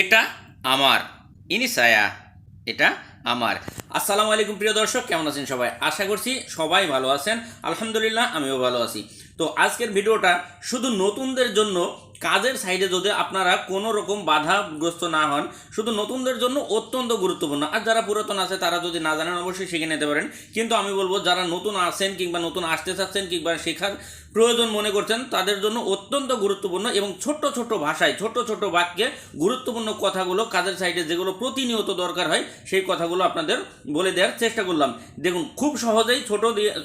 এটা আমার। ইনি ছায়া। এটা আমার। আসসালামু আলাইকুম প্রিয় দর্শক, কেমন আছেন সবাই? আশা করছি সবাই ভালো আছেন। আলহামদুলিল্লাহ, আমিও ভালো আছি। তো আজকের ভিডিওটা শুধু নতুনদের জন্য। কাজের সাইডে যদি আপনারা কোনো রকম বাধাগ্রস্ত না হন, শুধু নতুনদের জন্য অত্যন্ত গুরুত্বপূর্ণ। আর যারা পুরাতন আছে তারা যদি না জানেন অবশ্যই শিখে নিতে পারেন। কিন্তু আমি বলবো যারা নতুন আছেন কিংবা নতুন আসতে চাচ্ছেন কিংবা শেখার প্রয়োজন মনে করছেন তাদের জন্য অত্যন্ত গুরুত্বপূর্ণ এবং ছোট্ট ছোট্ট ভাষায় ছোট্ট ছোট্ট বাক্যে গুরুত্বপূর্ণ কথাগুলো কাজের সাইডে যেগুলো প্রতিনিয়ত দরকার হয় সেই কথাগুলো আপনাদের বলে দেওয়ার চেষ্টা করলাম। দেখুন, খুব সহজেই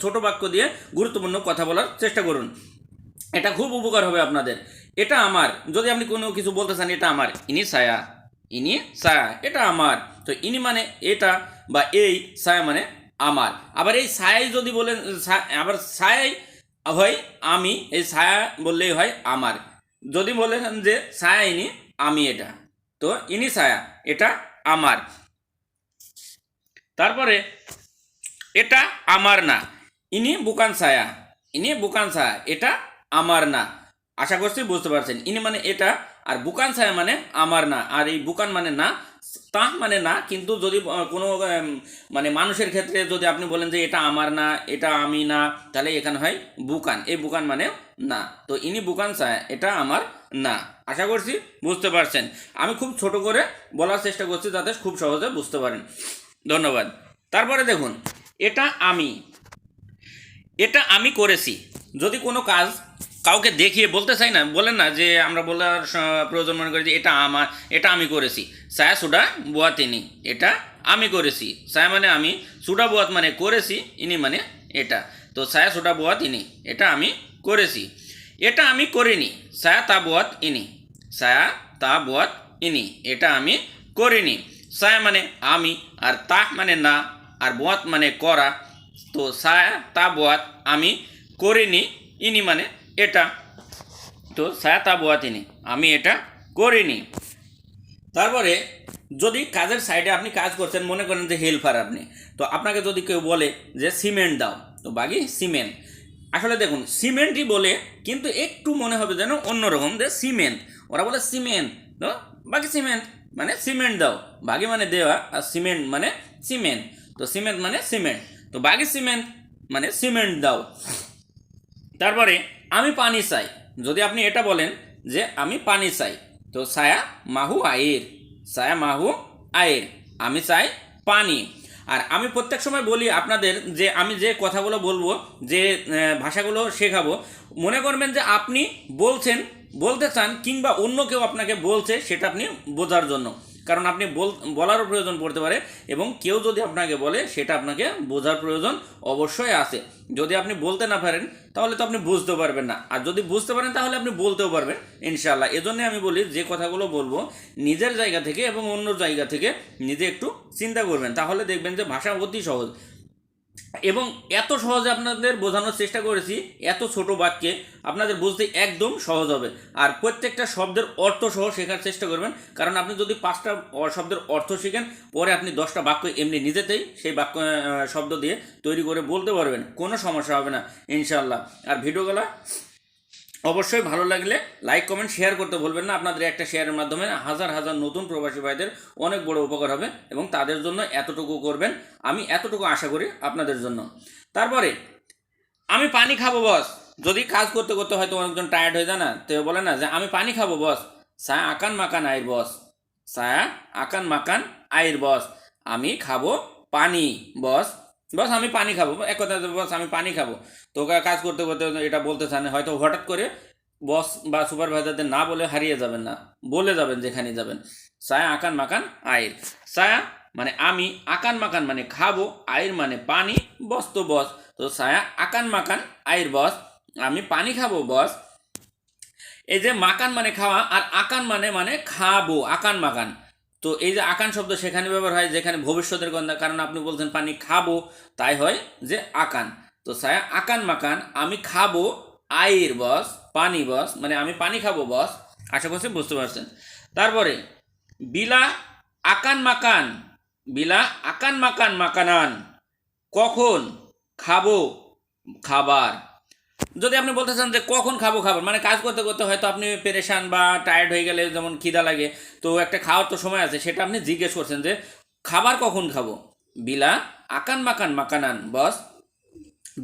ছোট বাক্য দিয়ে গুরুত্বপূর্ণ কথা বলার চেষ্টা করুন। এটা খুব উপকার হবে আপনাদের। এটা আমার, যদি আপনি কোনো কিছু বলতে চান এটা আমার। ইনি ছায়া। ইনি ছায়া। এটা আমার। তো ইনি মানে এটা বা এই, ছায়া মানে আমার। আবার এই ছায়াই যদি বলেন, আবার ছায়াই হয় আমি, এই ছায়া বললেই হয় আমার। যদি বলেন যে ছায়া ইনি, আমি এটা, তো ইনি ছায়া, এটা আমার। তারপরে এটা আমার না। ইনি বুকান ছায়া। ইনি বুকান ছায়া, এটা আমার না। আশা করছি বুঝতে পারছেন। ইনি মানে এটা, আর বুকান ছায়া মানে আমার না। আর এই বুকান মানে না, তাহ মানে না। কিন্তু যদি কোনো মানে মানুষের ক্ষেত্রে যদি আপনি বলেন যে এটা আমার না, এটা আমি না, তাহলে এখানে হয় বুকান। এই বুকান মানে না। তো ইনি বুকান ছায়া, এটা আমার না। আশা করছি বুঝতে পারছেন। আমি খুব ছোট করে বলার চেষ্টা করছি যাতে খুব সহজে বুঝতে পারেন। ধন্যবাদ। তারপরে দেখুন, এটা আমি। এটা আমি করেছি। যদি কোনো কাজ কাউকে দেখিয়ে বলতে চাই না, বলেন না যে আমরা বলার প্রয়োজন মনে করি যে এটা আমার, এটা আমি করেছি। ছায়া সুডা বুয়াত ইনি, এটা আমি করেছি। ছায়া মানে আমি, সুডা বুয়াত মানে করেছি, ইনি মানে এটা। তো ছায়া সুডা বুয়াত ইনি, এটা আমি করেছি। এটা আমি করিনি। ছায়া তা বুয়াত ইনি। ছায়া তা বুয়াত ইনি, এটা আমি করিনি। ছায়া মানে আমি, আর তাহ মানে না, আর বুয়াত মানে করা। তো ছায়া তা বুয়াত আমি করিনি, ইনি মানে এটা। তো ছায়া তা বুয়াত ইনি, আমি এটা করিনি। তারপরে যদি কাজের সাইডে আপনি কাজ করছেন, মনে করেন যে হেল্পার আপনি, তো আপনাকে যদি কেউ বলে যে সিমেন্ট দাও, তো বাগি সিমেন্ট। আসলে দেখুন, সিমেন্টই বলে, কিন্তু একটু মনে হবে যেন অন্যরকম, যে সিমেন্ট। ওরা বলে সিমেন্ট, তো বাকি সিমেন্ট মানে সিমেন্ট দাও। বাকি মানে দেওয়া, আর সিমেন্ট মানে সিমেন্ট। তো সিমেন্ট মানে সিমেন্ট, তো বাকি সিমেন্ট মানে সিমেন্ট দাও। তারপরে আমি পানি চাই। যদি আপনি এটা বলেন যে আমি পানি চাই, তো ছায়া মাহু আয়ের। ছায়া মাহু আয়ের, আমি চাই পানি। আর আমি প্রত্যেক সময় বলি আপনাদের যে আমি যে কথাগুলো বলবো, যে ভাষাগুলো শেখাবো, মনে করবেন যে আপনি বলছেন, বলতে চান, কিংবা অন্য কেউ আপনাকে বলছে, সেটা আপনি বোঝার জন্য। কারণ আপনি বলারও প্রয়োজন পড়তে পারে, এবং কেউ যদি আপনাকে বলে সেটা আপনাকে বোঝার প্রয়োজন অবশ্যই আছে। যদি আপনি বলতে না পারেন তাহলে তো আপনি বুঝতে পারবেন না, আর যদি বুঝতে পারেন তাহলে আপনি বলতেও পারবেন ইনশাআল্লাহ। এজন্য আমি বলি যে কথাগুলো বলবো নিজের জায়গা থেকে এবং অন্য জায়গা থেকে নিজে একটু চিন্তা করবেন, তাহলে দেখবেন যে ভাষা অতি সহজ। এবং এত সহজে আপনাদের বোঝানোর চেষ্টা করেছি, এত ছোট বাক্যে আপনাদের বুঝতে একদম সহজ হবে। আর প্রত্যেকটা শব্দের অর্থ সহ শেখার চেষ্টা করবেন, কারণ আপনি যদি 5টা শব্দের অর্থ শিখেন, পরে আপনি 10টা বাক্য এমনি নিজেতেই সেই বাক্য শব্দ দিয়ে তৈরি করে বলতে পারবেন, কোনো সমস্যা হবে না ইনশাল্লাহ। আর ভিডিওগুলো অবশ্যই ভালো লাগলে লাইক কমেন্ট শেয়ার করতে ভুলবেন না। আপনাদের একটা শেয়ারের মাধ্যমে হাজার হাজার নতুন প্রবাসী ভাইদের অনেক বড় উপকার হবে, এবং তাদের জন্য এতটুকু করবেন, আমি এতটুকু আশা করি আপনাদের জন্য। তারপরে আমি পানি খাবো বস। যদি কাজ করতে করতে হয়তো অনেকজন টায়ার্ড হয়ে যায় না, তো বলে না যে আমি পানি খাবো বস। ছায়া আকান মাকান আয়ের বস। ছায়া আকান মাকান আয়ের বস, আমি খাবো পানি বস। বস আমি পানি খাবো, এক কথা বস আমি পানি খাবো। তো কাজ করতে করতে এটা বলতে চান, হয়তো হঠাৎ করে বস বা সুপারভাইজারদের না বলে হারিয়ে যাবেন না, বলে যাবেন যেখানে যাবেন। ছায়া আকান মাকান আয়ের। ছায়া মানে আমি, আকান মাকান মানে খাবো, আয়ের মানে পানি, বস তো বস। তো ছায়া আকান মাকান আয়ের বস, আমি পানি খাবো বস। এই যে মাকান মানে খাওয়া, আর আকান মানে মানে খাবো, আকান মাকান। তো এই যে আকান শব্দ সেখানে ব্যবহার হয় যেখানে ভবিষ্যতের কথা, কারণ আপনি বলছেন পানি খাবো, তাই হয় যে আকান। তো ছায়া আকান মাকান, আমি খাবো আয়ের বস, পানি বস মানে আমি পানি খাবো বস। আশা করছি বুঝতে পারছেন। তারপরে বিলা আকান মাকান, বিলা আকান মাকান মাকানান, কখন খাবো খাবার। যদি আপনি বলতে চান যে কখন খাবো খাবার, মানে কাজ করতে করতে হয়তো আপনি পেরেশান বা টায়ার্ড হয়ে গেলে যেমন খিদা লাগে, তো একটা খাওয়ার তো সময় আছে, সেটা আপনি জিজ্ঞেস করছেন যে খাবার কখন খাবো। বিলা আকান মাকান মাকানান বস।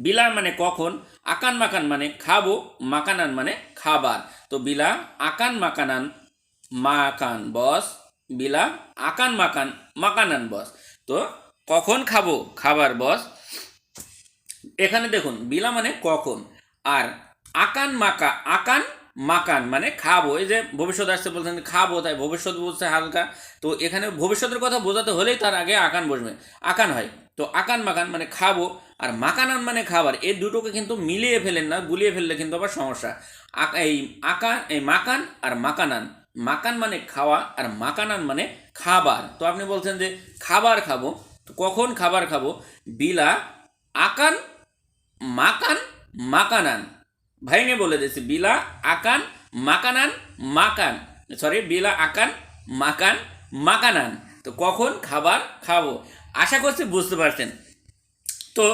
বিলা মানে কখন, আকান মাকান মানে খাবো, মাকানান মানে খাবার। তো বিলা আকান মাকানান মাকান বস, বিলা আকান মাকান মাকানান বস। তো কখন খাবো খাবার বস। এখানে দেখুন বিলা মানে কখন, আর আকান মাকা, আকান মাকান মানে খাবো। এই যে ভবিষ্যৎ আসছে বলছেন খাবো, তাই ভবিষ্যৎ বলছে হালকা। তো এখানে ভবিষ্যতের কথা বোঝাতে হলেই তার আগে আকান বসবে, আকান হয়। তো আকান মাকান মানে খাবো, আর মাকানান মানে খাবার। এই দুটোকে কিন্তু মিলিয়ে ফেলেন না, গুলিয়ে ফেললে কিন্তু আবার সমস্যা। এই আকান, এই মাকান আর মাকানান, মাকান মানে খাওয়া আর মাকানান মানে খাবার। তো আপনি বলছেন যে খাবার খাবো, তো কখন খাবার খাবো। বিলা আকান মাকান মাকানান, ভাইঙে বলে দিয়েছি, বিলা আকান মাকানান মাকান, সরি বিলা আকান মাকান মাকানান। তো কখন খাবার খাবো। আশা করছি বুঝতে পারছেন। তো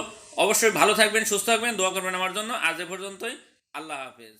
অবশ্যই ভালো থাকবেন, সুস্থ থাকবেন, দোয়া করবেন আমার জন্য। আজ এ পর্যন্তই। আল্লাহ হাফেজ।